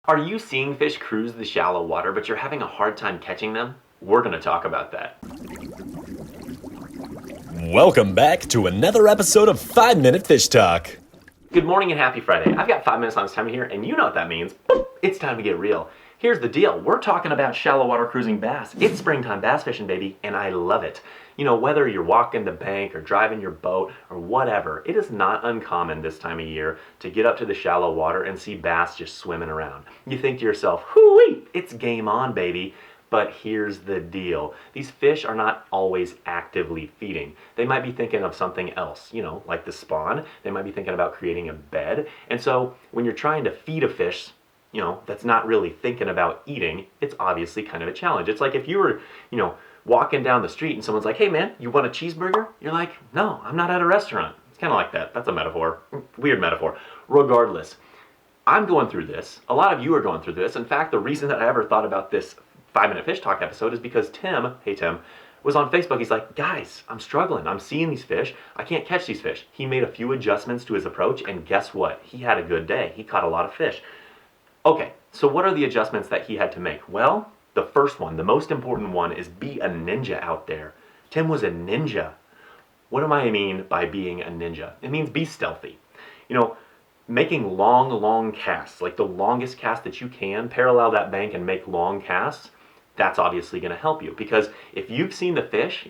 Are you seeing fish cruise the shallow water, but you're having a hard time catching them? We're going to talk about that. Welcome back to another episode of 5 Minute Fish Talk. Good morning and happy Friday. I've got 5 minutes on this time of here, and you know what that means. It's time to get real. Here's the deal. We're talking about shallow water cruising bass. It's springtime bass fishing, baby, and I love it. You know, whether you're walking the bank or driving your boat or whatever, it is not uncommon this time of year to get up to the shallow water and see bass just swimming around. You think to yourself, hoo-wee, it's game on, baby. But here's the deal. These fish are not always actively feeding. They might be thinking of something else, you know, like the spawn. They might be thinking about creating a bed. And so when you're trying to feed a fish, you know, that's not really thinking about eating, it's obviously kind of a challenge. It's like if you were, you know, walking down the street and someone's like, hey man, you want a cheeseburger? You're like, no, I'm not at a restaurant. It's kind of like that. That's a metaphor. Weird metaphor. Regardless, I'm going through this. A lot of you are going through this. In fact, the reason that I ever thought about this 5 Minute Fish Talk episode is because Tim, hey Tim, was on Facebook. He's like, guys, I'm struggling. I'm seeing these fish. I can't catch these fish. He made a few adjustments to his approach, and guess what? He had a good day. He caught a lot of fish. Okay, so what are the adjustments that he had to make? Well, the first one, the most important one, is be a ninja out there. Tim was a ninja. What do I mean by being a ninja? It means be stealthy. You know, making long casts, like the longest cast that you can, parallel that bank and make long casts, that's obviously going to help you. Because if you've seen the fish,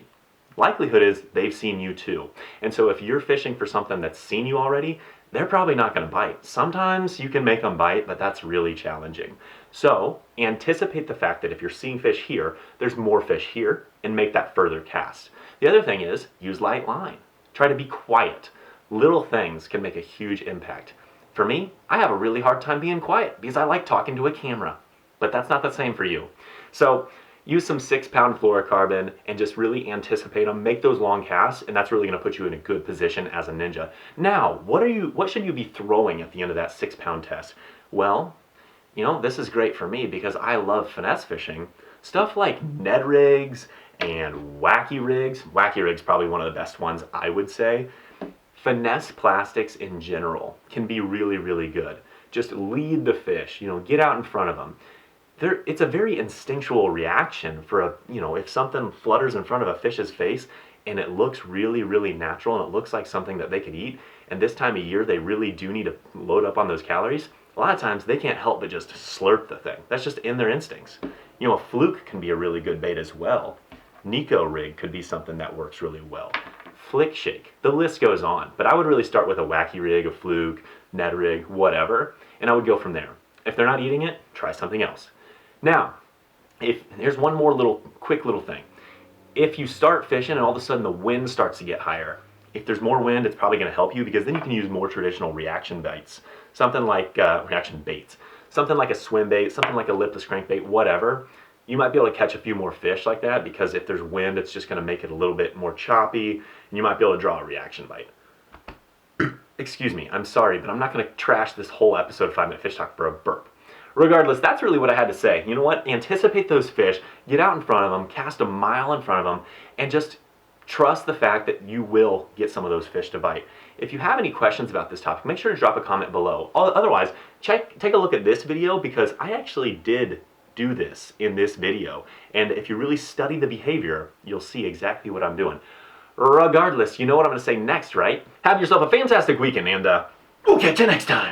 likelihood is they've seen you too. And so if you're fishing for something that's seen you already, they're probably not going to bite. Sometimes you can make them bite, but that's really challenging. So anticipate the fact that if you're seeing fish here, there's more fish here, and make that further cast. The other thing is use light line. Try to be quiet. Little things can make a huge impact. For me, I have a really hard time being quiet because I like talking to a camera, but that's not the same for you. So use some 6-pound fluorocarbon and just really anticipate them. Make those long casts, and that's really going to put you in a good position as a ninja. Now, what should you be throwing at the end of that 6-pound test? Well, you know, this is great for me because I love finesse fishing. Stuff like Ned rigs and wacky rigs. Wacky rigs probably one of the best ones, I would say. Finesse plastics in general can be really good. Just lead the fish, you know, get out in front of them. It's a very instinctual reaction for if something flutters in front of a fish's face and it looks really natural and it looks like something that they could eat, and this time of year they really do need to load up on those calories, a lot of times they can't help but just slurp the thing. That's just in their instincts. You know, a fluke can be a really good bait as well. Nico rig could be something that works really well. Flick shake, the list goes on, but I would really start with a wacky rig, a fluke, Ned rig, whatever, and I would go from there. If they're not eating it, try something else. Now, here's one more quick little thing. If you start fishing and all of a sudden the wind starts to get higher, if there's more wind, it's probably going to help you because then you can use more traditional reaction baits. Something like reaction baits. Something like a swim bait, something like a lipless crankbait, whatever. You might be able to catch a few more fish like that because if there's wind, it's just going to make it a little bit more choppy, and you might be able to draw a reaction bite. Excuse me, I'm sorry, but I'm not going to trash this whole episode of 5 Minute Fish Talk for a burp. Regardless, that's really what I had to say. You know what? Anticipate those fish, get out in front of them, cast a mile in front of them, and just trust the fact that you will get some of those fish to bite. If you have any questions about this topic, make sure to drop a comment below. Otherwise, take a look at this video because I actually did do this in this video. And if you really study the behavior, you'll see exactly what I'm doing. Regardless, you know what I'm going to say next, right? Have yourself a fantastic weekend, and we'll catch you next time.